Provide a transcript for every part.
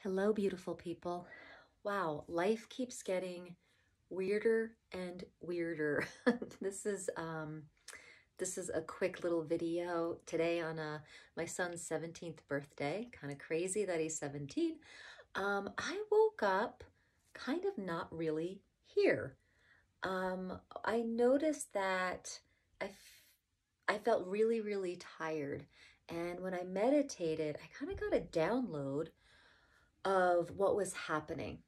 Hello, beautiful people. Wow, life keeps getting weirder and weirder. This is um this is a quick little video today on my son's 17th birthday. Kind of crazy that he's 17. I woke up kind of not really here. I noticed that I felt really, really tired. And when I meditated, I kind of got a download of what was happening.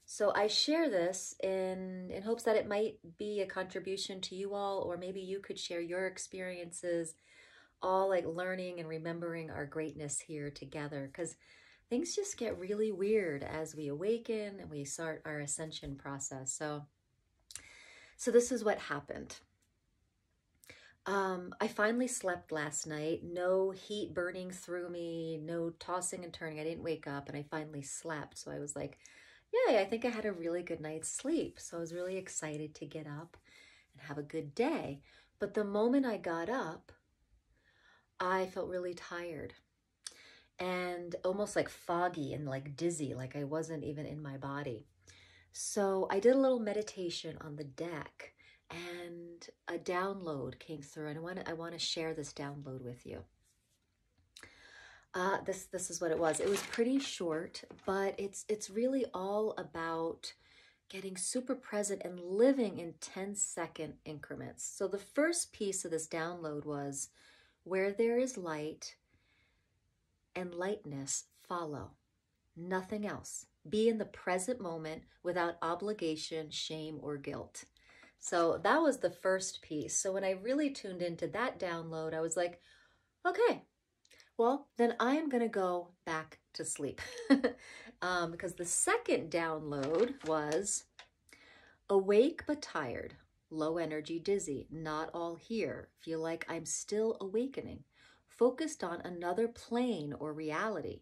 So I share this in hopes that it might be a contribution to you all, or maybe you could share your experiences, all like learning and remembering our greatness here together, because things just get really weird as we awaken and we start our ascension process. So this is what happened. I finally slept last night. No heat burning through me, no tossing and turning. I didn't wake up and I finally slept. So I was like, yay, I think I had a really good night's sleep. So I was really excited to get up and have a good day. But the moment I got up, I felt really tired and almost like foggy and like dizzy, like I wasn't even in my body. So I did a little meditation on the deck and a download came through, and I want to share this download with you. This is what it was. It was pretty short, but it's really all about getting super present and living in 10-second increments. So the first piece of this download was, where there is light and lightness, follow. Nothing else. Be in the present moment without obligation, shame, or guilt. So that was the first piece. So when I really tuned into that download, I was like, okay, well, then I am going to go back to sleep. Because the second download was awake but tired, low energy, dizzy, not all here, feel like I'm still awakening, focused on another plane or reality.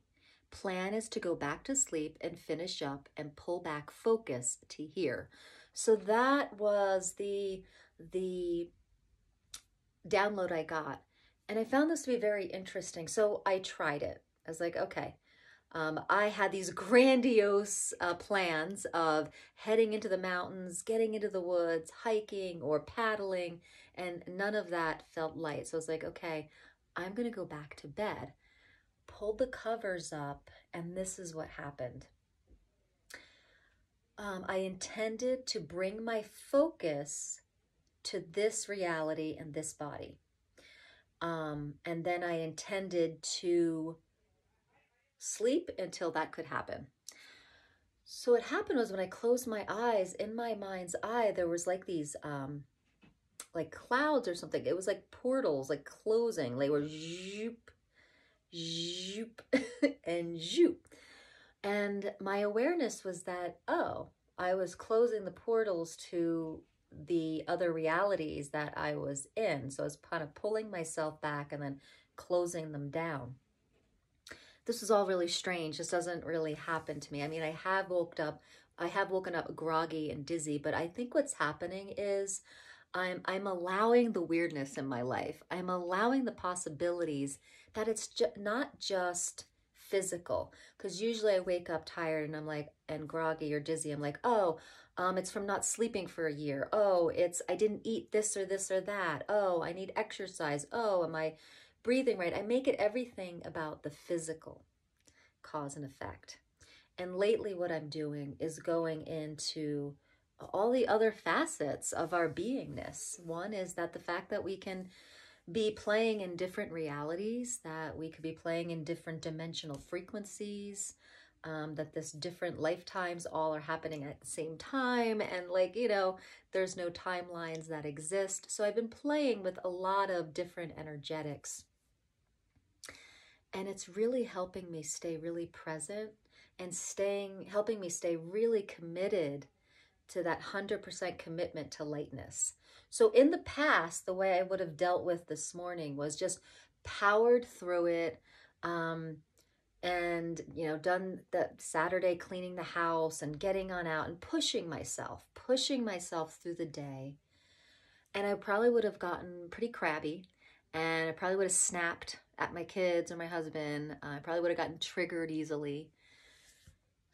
Plan is to go back to sleep and finish up and pull back focus to here. So that was the download I got. And I found this to be very interesting. So I tried it. I was like, okay. I had these grandiose plans of heading into the mountains, getting into the woods, hiking or paddling, and none of that felt light. So I was like, okay, I'm going to go back to bed. Pulled the covers up, and this is what happened. I intended to bring my focus to this reality and this body. And then I intended to sleep until that could happen. So what happened was when I closed my eyes, in my mind's eye, there was like these like clouds or something. It was like portals, like closing. They were zoop, zoop, and zoop. And my awareness was that, oh, I was closing the portals to the other realities that I was in. So I was kind of pulling myself back and then closing them down. This was all really strange. This doesn't really happen to me. I mean, I have woken up groggy and dizzy, but I think what's happening is I'm allowing the weirdness in my life. I'm allowing the possibilities that it's not just physical, because usually I wake up tired and I'm like, and groggy or dizzy. I'm like, oh, it's from not sleeping for a year. Oh, I didn't eat this or that. Oh, I need exercise. Oh, am I breathing right? I make it everything about the physical, cause and effect. And lately what I'm doing is going into all the other facets of our beingness. One is that the fact that we can be playing in different realities, that we could be playing in different dimensional frequencies, that this different lifetimes all are happening at the same time. And like, you know, there's no timelines that exist. So I've been playing with a lot of different energetics. And it's really helping me stay really present and helping me stay really committed to that 100% commitment to lightness. So in the past, the way I would have dealt with this morning was just powered through it, and, you know, done the Saturday cleaning the house and getting on out and pushing myself through the day. And I probably would have gotten pretty crabby, and I probably would have snapped at my kids or my husband. I probably would have gotten triggered easily.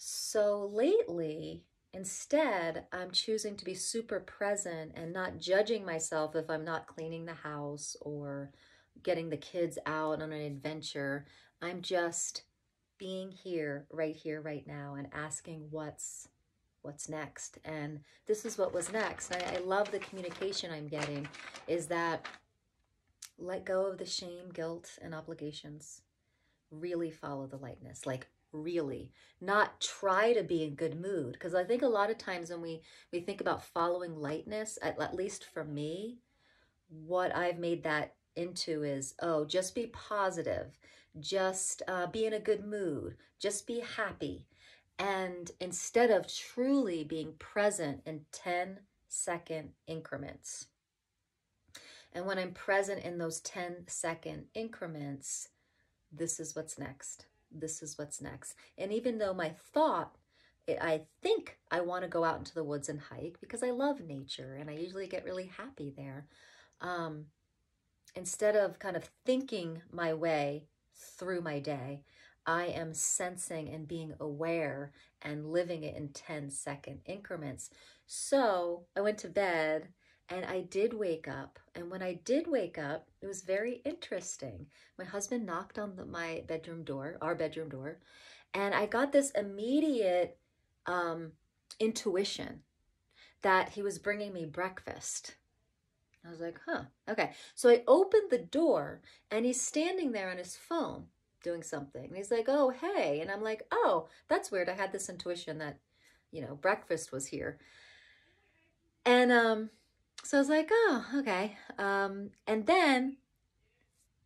So lately, instead, I'm choosing to be super present and not judging myself if I'm not cleaning the house or getting the kids out on an adventure. I'm just being here, right now, and asking what's next. And this is what was next. I love the communication I'm getting, is that let go of the shame, guilt, and obligations. Really follow the lightness, like really, not try to be in good mood. Because I think a lot of times when we think about following lightness, at least for me, what I've made that into is, oh, just be positive, just be in a good mood, just be happy. And instead of truly being present in 10-second increments. And when I'm present in those 10-second increments, this is what's next. This is what's next. And even though my thought, I think I want to go out into the woods and hike because I love nature and I usually get really happy there. Instead of kind of thinking my way through my day, I am sensing and being aware and living it in 10-second increments. So I went to bed and I did wake up. And when I did wake up, it was very interesting. My husband knocked on my bedroom door, our bedroom door, and I got this immediate intuition that he was bringing me breakfast. I was like, huh, okay. So I opened the door and he's standing there on his phone doing something. And he's like, oh, hey. And I'm like, oh, that's weird. I had this intuition that, you know, breakfast was here. And so I was like, oh, okay. And then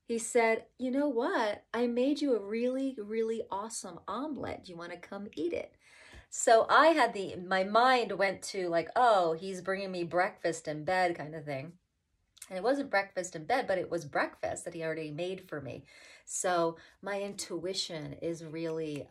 he said, you know what? I made you a really, really awesome omelet. Do you want to come eat it? So I had my mind went to like, oh, he's bringing me breakfast in bed kind of thing. And it wasn't breakfast in bed, but it was breakfast that he already made for me. So my intuition is really,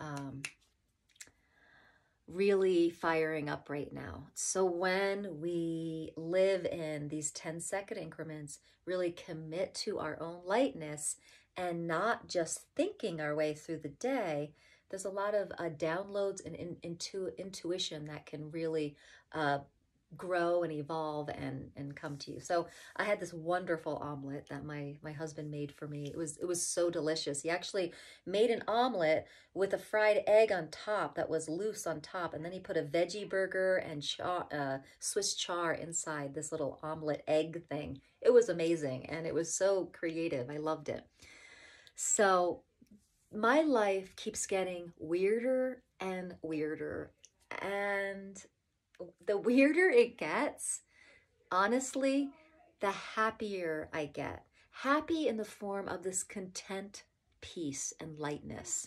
really firing up right now. So when we live in these 10-second increments, really commit to our own lightness and not just thinking our way through the day, there's a lot of downloads and intuition that can really grow and evolve and come to you. So I had this wonderful omelet that my husband made for me. It was so delicious. He actually made an omelet with a fried egg on top that was loose on top, and then he put a veggie burger and Swiss char inside this little omelet egg thing. It was amazing, and it was so creative. I loved it. So my life keeps getting weirder and weirder, and the weirder it gets, honestly, the happier I get. Happy in the form of this content, peace, and lightness.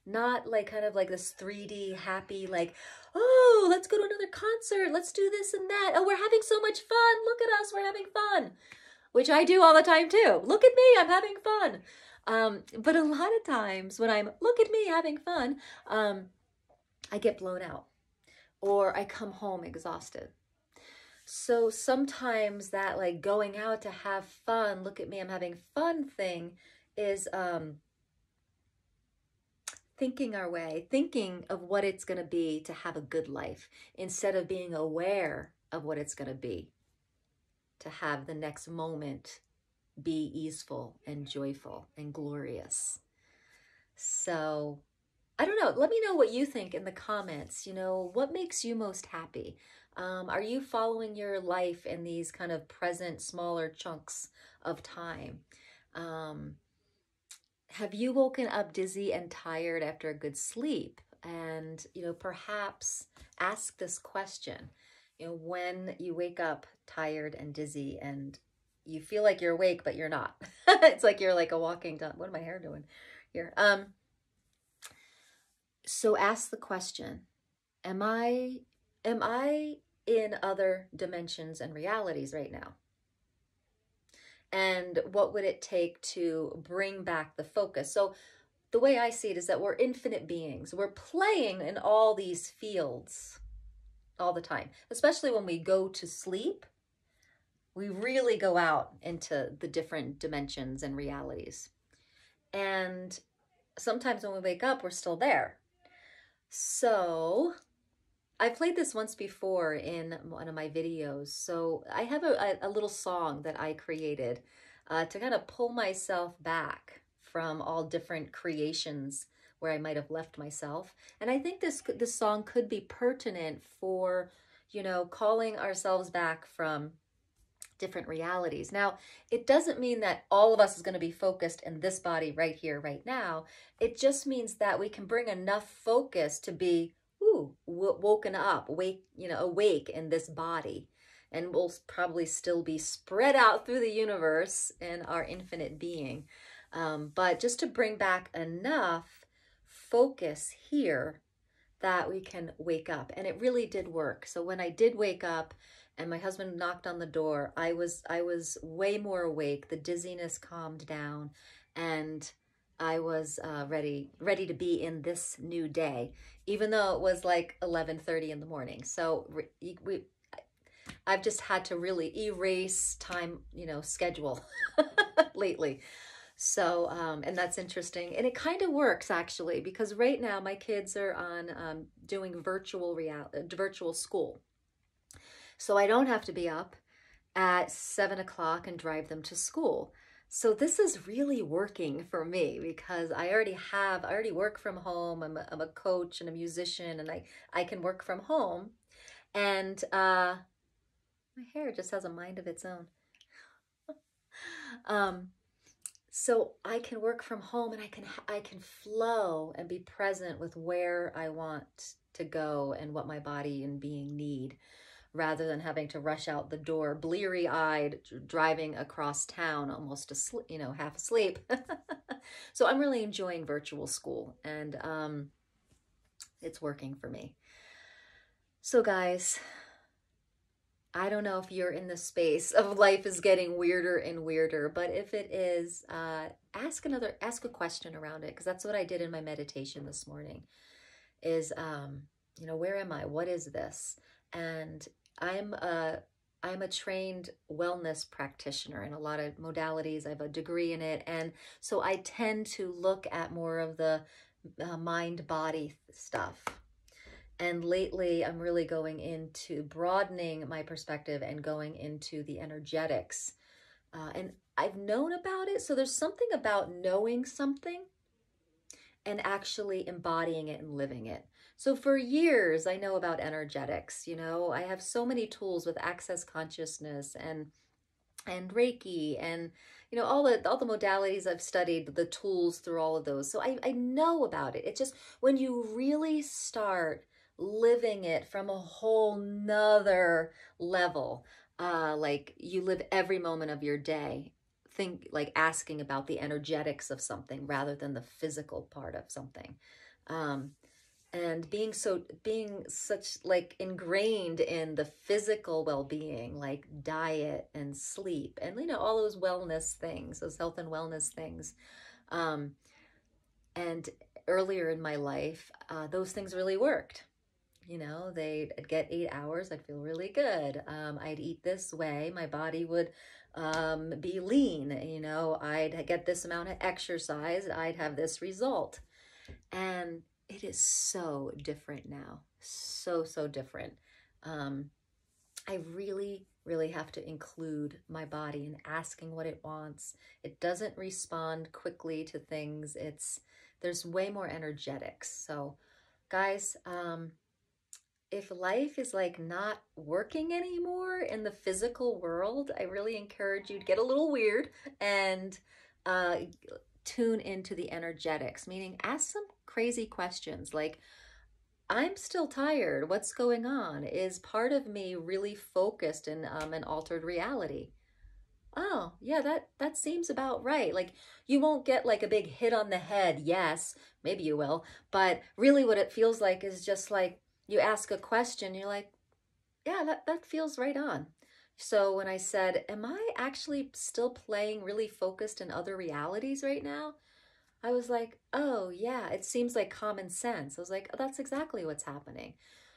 Not like kind of like this 3D happy, like, oh, let's go to another concert. Let's do this and that. Oh, we're having so much fun. Look at us. We're having fun. Which I do all the time too. Look at me. I'm having fun. But a lot of times when I'm, look at me having fun, I get blown out. Or I come home exhausted. So sometimes that like going out to have fun, look at me, I'm having fun thing is thinking our way, thinking of what it's going to be to have a good life instead of being aware of what it's going to be to have the next moment be easeful and joyful and glorious. So I don't know. Let me know what you think in the comments. You know, what makes you most happy? Are you following your life in these kind of present, smaller chunks of time? Have you woken up dizzy and tired after a good sleep? And, you know, perhaps ask this question, you know, when you wake up tired and dizzy and you feel like you're awake, but you're not. It's like you're like a walking dog. What am my hair doing here? So ask the question, am I in other dimensions and realities right now? And what would it take to bring back the focus? So the way I see it is that we're infinite beings. We're playing in all these fields all the time, especially when we go to sleep. We really go out into the different dimensions and realities. And sometimes when we wake up, we're still there. So I played this once before in one of my videos. So I have a little song that I created to kind of pull myself back from all different creations where I might have left myself. And I think this song could be pertinent for, you know, calling ourselves back from different realities. Now, it doesn't mean that all of us is going to be focused in this body right here, right now. It just means that we can bring enough focus to be, woken up, awake in this body. And we'll probably still be spread out through the universe in our infinite being. But just to bring back enough focus here that we can wake up. And it really did work. So when I did wake up and my husband knocked on the door, I was way more awake. The dizziness calmed down, and I was ready to be in this new day, even though it was like 11:30 in the morning. So I've just had to really erase time, schedule lately. So, and that's interesting. And it kind of works actually, because right now my kids are on doing virtual school. So I don't have to be up at 7 o'clock and drive them to school. So this is really working for me because I already work from home. I'm a coach and a musician, and I can work from home. And my hair just has a mind of its own. So I can work from home, and I can flow and be present with where I want to go and what my body and being need, rather than having to rush out the door, bleary-eyed, driving across town, almost asleep, half asleep. So I'm really enjoying virtual school, and it's working for me. So guys, I don't know if you're in the space of life is getting weirder and weirder, but if it is, ask a question around it, because that's what I did in my meditation this morning. Is where am I? What is this? And I'm a trained wellness practitioner in a lot of modalities. I have a degree in it, and so I tend to look at more of the mind-body stuff. And lately, I'm really going into broadening my perspective and going into the energetics. And I've known about it. So there's something about knowing something and actually embodying it and living it. So for years, I know about energetics. I have so many tools with access consciousness and Reiki and all the modalities I've studied, the tools through all of those. So I know about it. It's just when you really start living it from a whole nother level, like you live every moment of your day, think like asking about the energetics of something rather than the physical part of something. And being such like ingrained in the physical well-being, like diet and sleep and all those wellness things, those health and wellness things. And earlier in my life, those things really worked. I'd get 8 hours, I'd feel really good. I'd eat this way, my body would be lean. I'd get this amount of exercise, I'd have this result. And it is so different now. So different. I really have to include my body in asking what it wants. It doesn't respond quickly to things. There's way more energetics. So guys, if life is like not working anymore in the physical world, I really encourage you to get a little weird and tune into the energetics, meaning ask some crazy questions like, I'm still tired. What's going on? Is part of me really focused in an altered reality? Oh, yeah, that seems about right. Like you won't get like a big hit on the head. Yes, maybe you will. But really what it feels like is just like you ask a question, you're like, yeah, that feels right on. So when I said, am I actually still playing really focused in other realities right now? I was like, oh yeah, it seems like common sense. I was like, oh, that's exactly what's happening.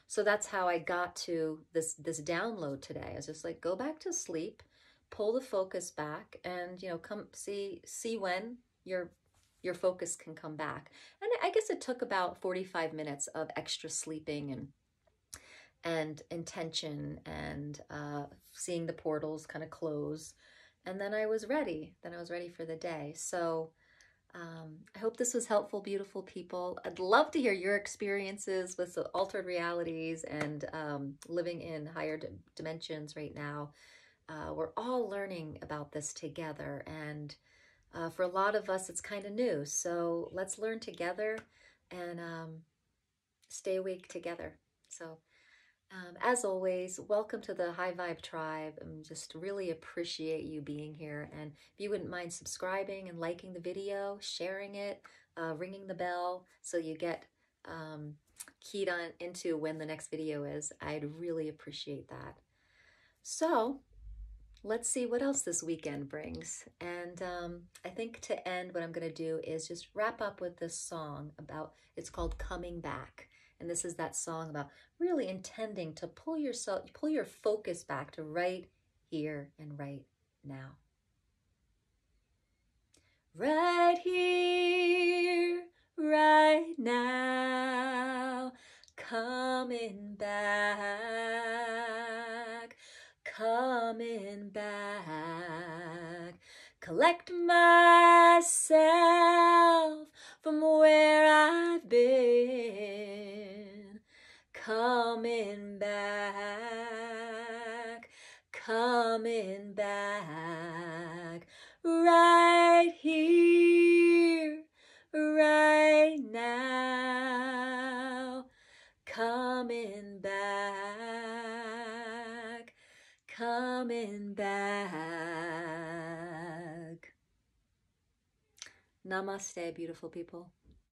So that's how I got to this download today. I was just like, go back to sleep, pull the focus back, and come see when you're your focus can come back. And I guess it took about 45 minutes of extra sleeping and intention and seeing the portals kind of close. And then I was ready. Then I was ready for the day. So I hope this was helpful, beautiful people. I'd love to hear your experiences with the altered realities and living in higher dimensions right now. We're all learning about this together. And for a lot of us, it's kind of new. So let's learn together and stay awake together. So as always, welcome to the High Vibe Tribe. I just really appreciate you being here. And if you wouldn't mind subscribing and liking the video, sharing it, ringing the bell so you get keyed on into when the next video is, I'd really appreciate that. So let's see what else this weekend brings. And I think to end, what I'm going to do is just wrap up with this song about, it's called Coming Back. And this is that song about really intending to pull your focus back to right here and right now. Right here, right now, coming back, coming back. Collect myself from where I've been. Coming back, coming back. Right here, right now. Coming back, coming back. Namaste, beautiful people.